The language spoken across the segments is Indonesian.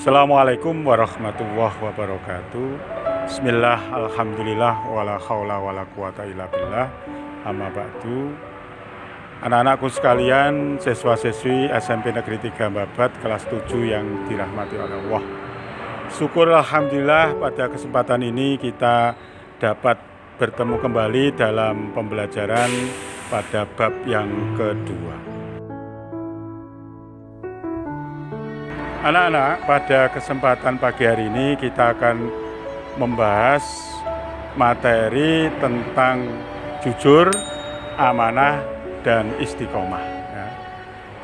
Assalamualaikum warahmatullahi wabarakatuh. Bismillah, alhamdulillah, wala haula wala quwata illa billah. Amma ba'du. Anak-anakku sekalian, siswa-siswi SMP Negeri 3 Babat kelas 7 yang dirahmati oleh Allah. Syukur alhamdulillah pada kesempatan ini kita dapat bertemu kembali dalam pembelajaran pada bab yang kedua. Anak-anak, pada kesempatan pagi hari ini kita akan membahas materi tentang jujur, amanah, dan istiqomah. Ya.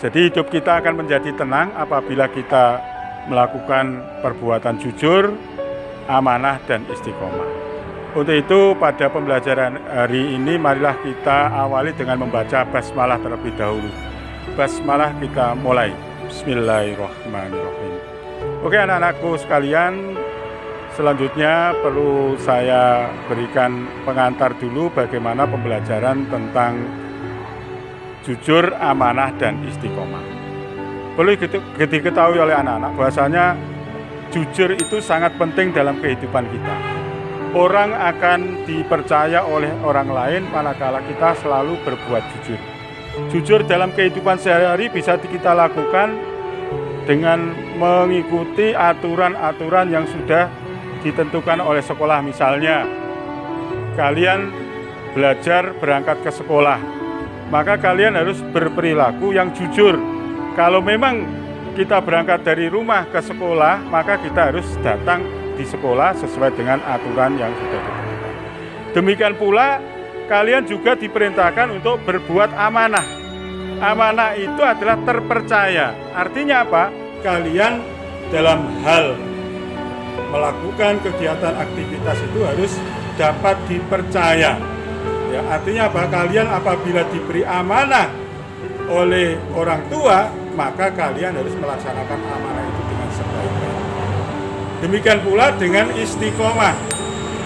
Jadi hidup kita akan menjadi tenang apabila kita melakukan perbuatan jujur, amanah, dan istiqomah. Untuk itu pada pembelajaran hari ini marilah kita awali dengan membaca basmalah terlebih dahulu. Basmalah kita mulai. Bismillahirrahmanirrahim. Oke anak-anakku sekalian, selanjutnya perlu saya berikan pengantar dulu bagaimana pembelajaran tentang jujur, amanah, dan istiqomah. Perlu diketahui oleh anak-anak bahwasanya jujur itu sangat penting dalam kehidupan kita. Orang akan dipercaya oleh orang lain manakala kita selalu berbuat jujur. Jujur dalam kehidupan sehari-hari bisa kita lakukan dengan mengikuti aturan-aturan yang sudah ditentukan oleh sekolah. Misalnya, kalian belajar berangkat ke sekolah, maka kalian harus berperilaku yang jujur. Kalau memang kita berangkat dari rumah ke sekolah, maka kita harus datang di sekolah sesuai dengan aturan yang sudah ditentukan. Demikian pula, kalian juga diperintahkan untuk berbuat amanah. Amanah itu adalah terpercaya. Artinya apa? Kalian dalam hal melakukan kegiatan aktivitas itu harus dapat dipercaya. Ya, artinya apa? Kalian apabila diberi amanah oleh orang tua, maka kalian harus melaksanakan amanah itu dengan sebaik-baiknya. Demikian pula dengan istiqomah.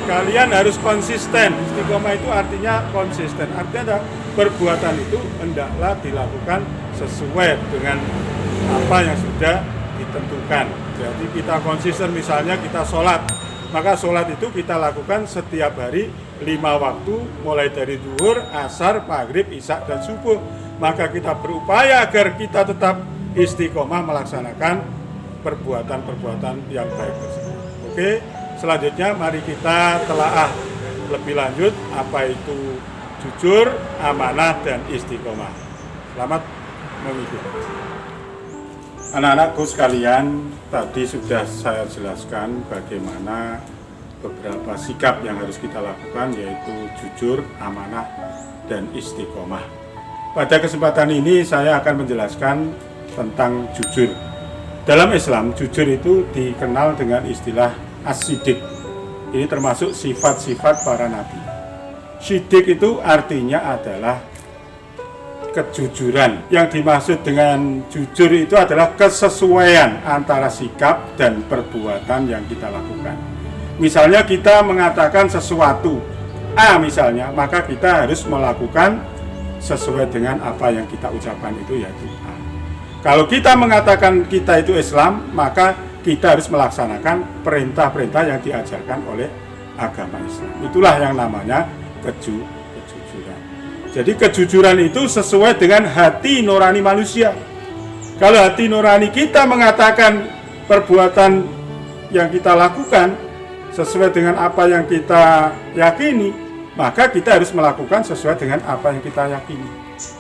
Kalian harus konsisten. Istiqomah itu artinya konsisten. Artinya perbuatan itu hendaklah dilakukan sesuai dengan apa yang sudah ditentukan. Jadi kita konsisten, misalnya kita sholat, maka sholat itu kita lakukan setiap hari 5 waktu, mulai dari zuhur, asar, maghrib, isya, dan subuh. Maka kita berupaya agar kita tetap istiqomah melaksanakan perbuatan-perbuatan yang baik tersebut. Oke. Selanjutnya mari kita telaah lebih lanjut apa itu jujur, amanah, dan istiqomah. Selamat mengikuti. Anak-anakku sekalian, tadi sudah saya jelaskan bagaimana beberapa sikap yang harus kita lakukan, yaitu jujur, amanah, dan istiqomah. Pada kesempatan ini saya akan menjelaskan tentang jujur. Dalam Islam, jujur itu dikenal dengan istilah as-siddiq. Ini termasuk sifat-sifat para nabi. Siddiq itu artinya adalah kejujuran. Yang dimaksud dengan jujur itu adalah kesesuaian antara sikap dan perbuatan yang kita lakukan. Misalnya kita mengatakan sesuatu A misalnya, maka kita harus melakukan sesuai dengan apa yang kita ucapkan itu, yaitu A. Kalau kita mengatakan kita itu Islam, maka kita harus melaksanakan perintah-perintah yang diajarkan oleh agama Islam. Itulah yang namanya kejujuran. Jadi kejujuran itu sesuai dengan hati nurani manusia. Kalau hati nurani kita mengatakan perbuatan yang kita lakukan sesuai dengan apa yang kita yakini, maka kita harus melakukan sesuai dengan apa yang kita yakini.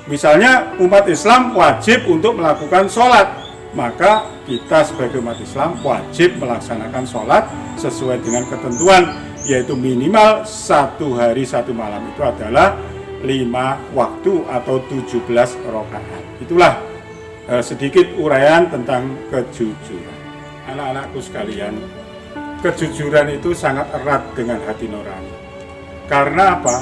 Misalnya umat Islam wajib untuk melakukan sholat, maka kita sebagai umat Islam wajib melaksanakan sholat sesuai dengan ketentuan, yaitu minimal 1 hari 1 malam itu adalah 5 waktu atau 17 rakaat. Itulah sedikit uraian tentang kejujuran. Anak-anakku sekalian, kejujuran itu sangat erat dengan hati nurani. Karena apa?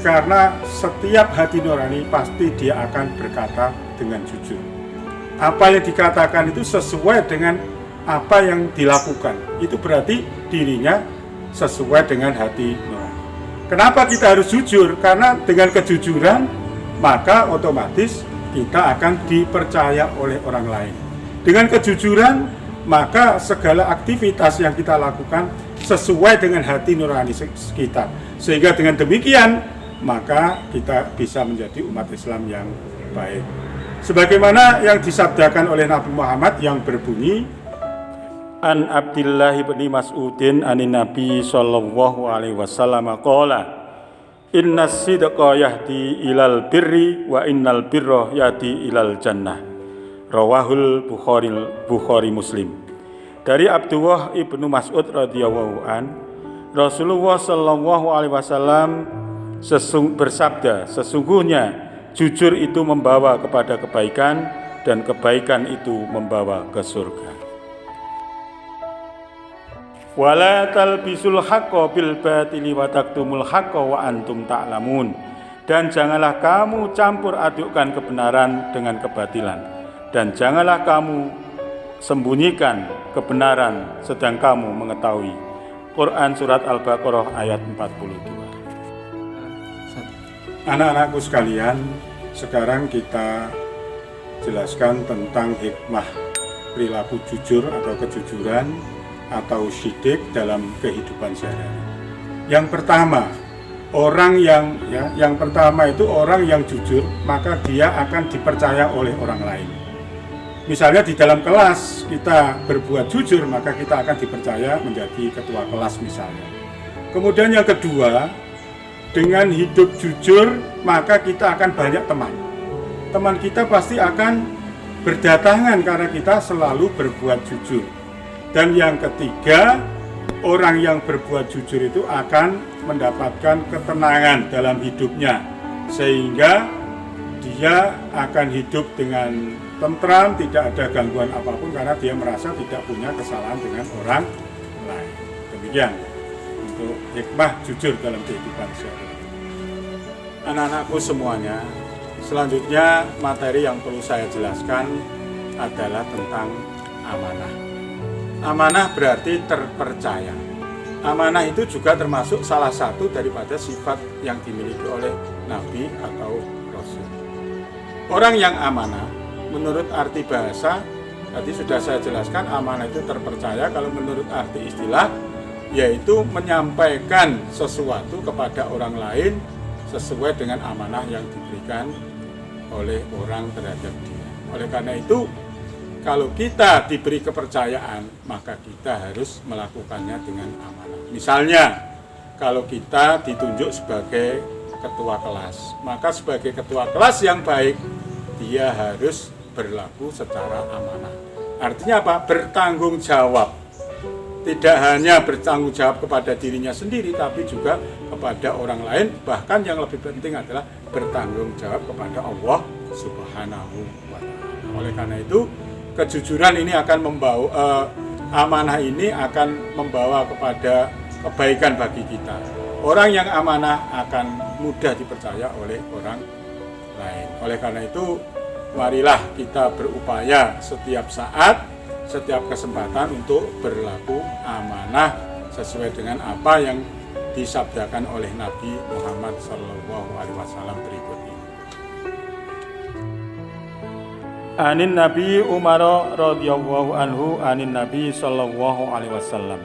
Karena setiap hati nurani pasti dia akan berkata dengan jujur. Apa yang dikatakan itu sesuai dengan apa yang dilakukan. Itu berarti dirinya sesuai dengan hati nurani. Kenapa kita harus jujur? Karena dengan kejujuran maka otomatis kita akan dipercaya oleh orang lain. Dengan kejujuran maka segala aktivitas yang kita lakukan sesuai dengan hati nurani kita. Sehingga dengan demikian, maka kita bisa menjadi umat Islam yang baik. Sebagaimana yang disabdakan oleh Nabi Muhammad yang berbunyi, An Abdillah bin Mas'udin anin Nabi sallallahu alaihi wasallam qala, Innas sidqa yahdi ilal birri wa innal birra yahdi ilal jannah. Rawahul Bukhari Muslim. Dari Abdullah ibnu Mas'ud radhiyallahu an, Rasulullah sallallahu alaihi wasallam bersabda, sesungguhnya jujur itu membawa kepada kebaikan dan kebaikan itu membawa ke surga. Wala talbisul haqqo bil batili wa taktumul haqqo wa antum ta'lamun. Dan janganlah kamu campur adukkan kebenaran dengan kebatilan, dan janganlah kamu sembunyikan kebenaran sedang kamu mengetahui. Quran Surat Al-Baqarah ayat 42. Anak-anakku sekalian, sekarang kita jelaskan tentang hikmah perilaku jujur atau kejujuran atau syidik dalam kehidupan sehari-hari. Yang pertama, orang itu orang yang jujur, maka dia akan dipercaya oleh orang lain. Misalnya di dalam kelas kita berbuat jujur, maka kita akan dipercaya menjadi ketua kelas misalnya. Kemudian yang kedua, dengan hidup jujur, maka kita akan banyak teman. Teman kita pasti akan berdatangan karena kita selalu berbuat jujur. Dan yang ketiga, orang yang berbuat jujur itu akan mendapatkan ketenangan dalam hidupnya, sehingga dia akan hidup dengan tentram, tidak ada gangguan apapun karena dia merasa tidak punya kesalahan dengan orang lain. Demikian untuk hikmah jujur dalam kehidupan sehari-hari. Anak-anakku semuanya, selanjutnya materi yang perlu saya jelaskan adalah tentang amanah. Amanah berarti terpercaya. Amanah itu juga termasuk salah satu daripada sifat yang dimiliki oleh Nabi atau Rasul. Orang yang amanah, menurut arti bahasa, tadi sudah saya jelaskan, amanah itu terpercaya. Kalau menurut arti istilah, yaitu menyampaikan sesuatu kepada orang lain sesuai dengan amanah yang diberikan oleh orang terhadap dia. Oleh karena itu, kalau kita diberi kepercayaan, maka kita harus melakukannya dengan amanah. Misalnya, kalau kita ditunjuk sebagai ketua kelas, maka sebagai ketua kelas yang baik, dia harus berlaku secara amanah. Artinya apa? Bertanggung jawab. Tidak hanya bertanggung jawab kepada dirinya sendiri, tapi juga kepada orang lain. Bahkan yang lebih penting adalah bertanggung jawab kepada Allah Subhanahu wa Ta'ala. Oleh karena itu, kejujuran ini akan membawa amanah ini akan membawa kepada kebaikan bagi kita. Orang yang amanah akan mudah dipercaya oleh orang lain. Oleh karena itu, marilah kita berupaya setiap saat, setiap kesempatan untuk berlaku amanah sesuai dengan apa yang disabdakan oleh Nabi Muhammad SAW berikut ini. Anin Nabi Umar radhiyallahu anhu anin Nabi sallallahu alaihi wasallam.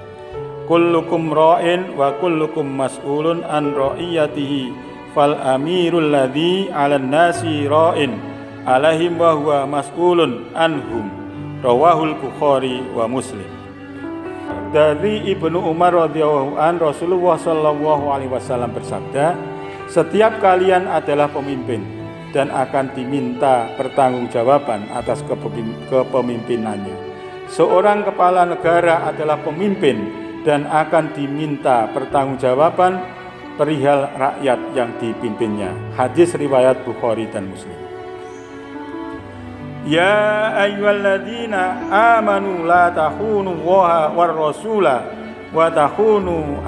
Kullukum ra'in wa kullukum mas'ulun an ra'iyatihi fal amirul ladzi 'alan nasi ra'in alaihim wa huwa mas'ulun anhum. Rawahul Bukhari wa Muslim. Dari Ibnu Umar radhiyallahu an, Rasulullah sallallahu alaihi wasallam bersabda, setiap kalian adalah pemimpin dan akan diminta pertanggungjawaban atas kepemimpinannya. Seorang kepala negara adalah pemimpin dan akan diminta pertanggungjawaban perihal rakyat yang dipimpinnya. Hadis riwayat Bukhari dan Muslim. Ya ayyuhalladzina amanu la takhunu Allaha war rasula wa takhunu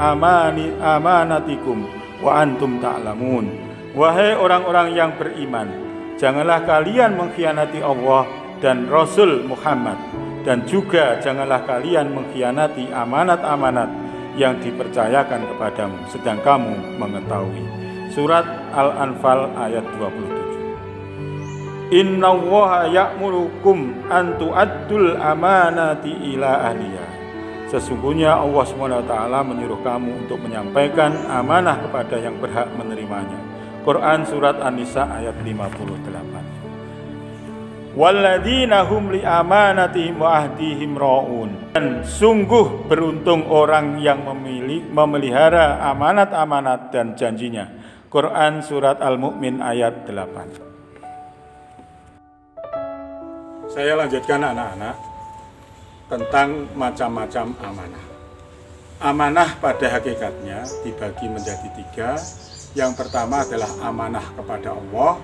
amanatikum wa antum ta'lamun. Wahai orang-orang yang beriman, janganlah kalian mengkhianati Allah dan Rasul Muhammad, dan juga janganlah kalian mengkhianati amanat-amanat yang dipercayakan kepadamu, sedang kamu mengetahui. Surat Al-Anfal ayat 27. Innallaha ya'murukum an tu'addul amanati ila ahliha. Sesungguhnya Allah SWT menyuruh kamu untuk menyampaikan amanah kepada yang berhak menerimanya. Quran Surat An-Nisa ayat 58. Walladzina hum li amanatihim wa ahdihim ra'un. Dan sungguh beruntung orang yang memelihara amanat-amanat dan janjinya. Quran Surat Al-Mu'min ayat 8. Saya lanjutkan anak-anak tentang macam-macam amanah. Amanah pada hakikatnya dibagi menjadi 3. Yang pertama adalah amanah kepada Allah,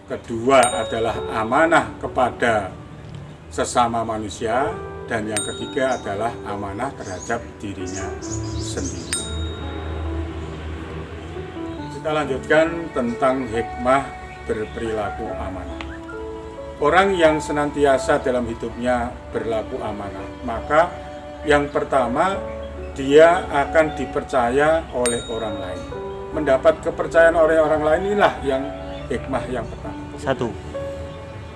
kedua adalah amanah kepada sesama manusia, dan yang ketiga adalah amanah terhadap dirinya sendiri. Kita lanjutkan tentang hikmah berperilaku amanah. Orang yang senantiasa dalam hidupnya berlaku amanah, maka yang pertama dia akan dipercaya oleh orang lain. Mendapat kepercayaan oleh orang lain inilah yang hikmah yang pertama. 1.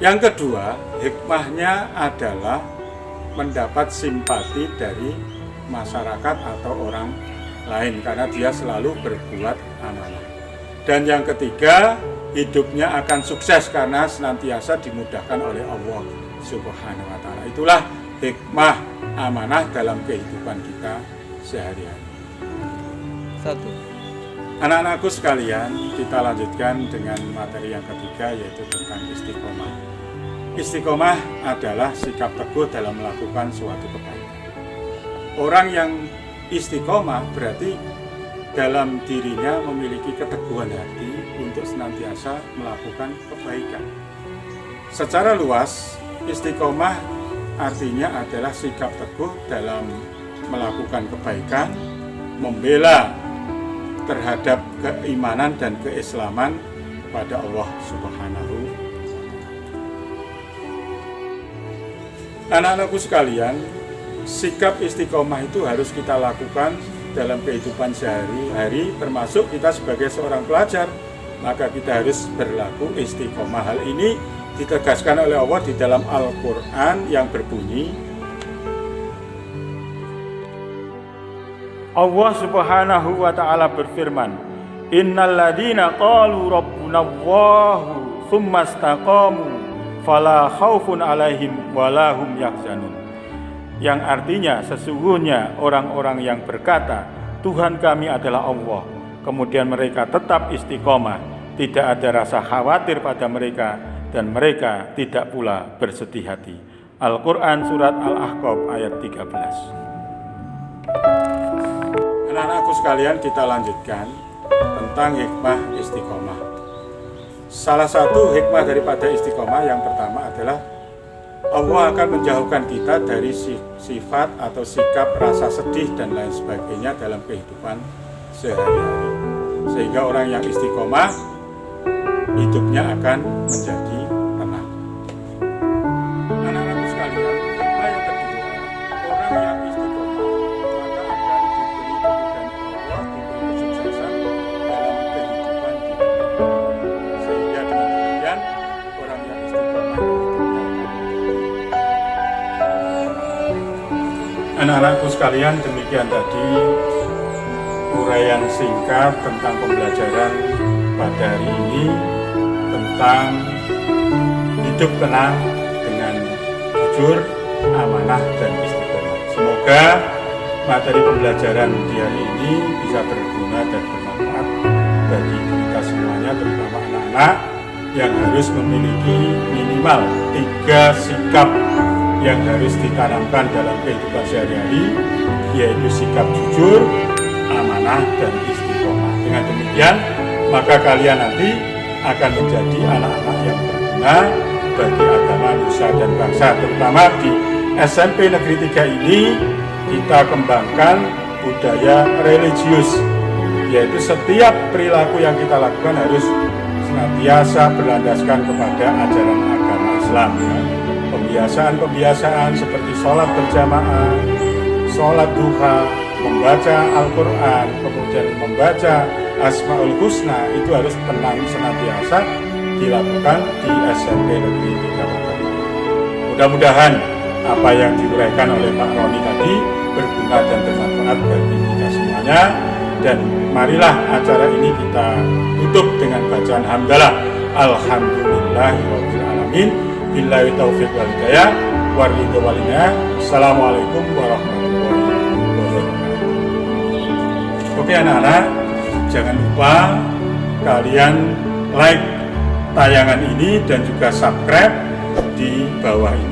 Yang kedua, hikmahnya adalah mendapat simpati dari masyarakat atau orang lain karena dia selalu berbuat amanah. Dan yang ketiga, hidupnya akan sukses karena senantiasa dimudahkan oleh Allah Subhanahu wa Ta'ala. Itulah hikmah amanah dalam kehidupan kita sehari-hari. 1. Anak-anakku sekalian, kita lanjutkan dengan materi yang ketiga, yaitu tentang istiqomah. Istiqomah adalah sikap teguh dalam melakukan suatu kebaikan. Orang yang istiqomah berarti dalam dirinya memiliki keteguhan hati untuk senantiasa melakukan kebaikan. Secara luas, istiqomah artinya adalah sikap teguh dalam melakukan kebaikan, membela terhadap keimanan dan keislaman kepada Allah Subhanahu. Anak-anakku sekalian, sikap istiqomah itu harus kita lakukan dalam kehidupan sehari-hari, termasuk kita sebagai seorang pelajar, maka kita harus berlaku istiqomah. Hal ini ditegaskan oleh Allah di dalam Al-Quran yang berbunyi, Allah Subhanahu wa Ta'ala berfirman, Innal ladzina qalu rabbunallahu tsumma istaqamu fala khaufun 'alaihim wala hum yahzanun. Yang artinya sesungguhnya orang-orang yang berkata Tuhan kami adalah Allah, kemudian mereka tetap istiqomah, tidak ada rasa khawatir pada mereka dan mereka tidak pula bersedih hati. Al-Quran Surat Al-Ahqaf ayat 13. Anak-anakku sekalian, kita lanjutkan tentang hikmah istiqomah. Salah satu hikmah daripada istiqomah yang pertama adalah Allah akan menjauhkan kita dari sifat atau sikap rasa sedih dan lain sebagainya dalam kehidupan sehari-hari. Sehingga orang yang istiqomah hidupnya akan menjadi tenang. Anak-anakku sekalian, hikmah yang kedua, orang yang istiqomah maka akan diberi kemudahan Allah, diberi kesuksesan dalam kehidupan kita. Sehingga dengan demikian orang yang istiqomah anak-anakku sekalian, demikian tadi uraian singkat tentang pembelajaran pada hari ini tentang hidup tenang dengan jujur, amanah, dan istiqomah. Semoga materi pembelajaran di hari ini bisa berguna dan bermanfaat bagi kita semuanya, terutama anak-anak yang harus memiliki minimal 3 sikap yang harus ditanamkan dalam kehidupan sehari-hari, yaitu sikap jujur, amanah, dan istiqomah. Dengan demikian, maka kalian nanti akan menjadi anak-anak yang berguna bagi agama, nusa, dan bangsa. Terutama di SMP Negeri 3 ini, kita kembangkan budaya religius, yaitu setiap perilaku yang kita lakukan harus senantiasa berlandaskan kepada ajaran agama Islam. Pembiasaan-pembiasaan seperti sholat berjamaah, sholat duha, membaca Al-Quran, kemudian membaca Asmaul Husna, itu harus tenang senantiasa dilakukan di SMP Negeri 3 Kota. Mudah-mudahan apa yang diuraikan oleh Pak Roni tadi berguna dan bermanfaat bagi kita semuanya. Dan marilah acara ini kita tutup dengan bacaan hamdalah. Alhamdulillahirabbil alamin. Billahi taufiq wal hidayah. Waridho walina. Assalamualaikum warahmatullahi wabarakatuh. Oke anak-anak, jangan lupa kalian like tayangan ini dan juga subscribe di bawah ini.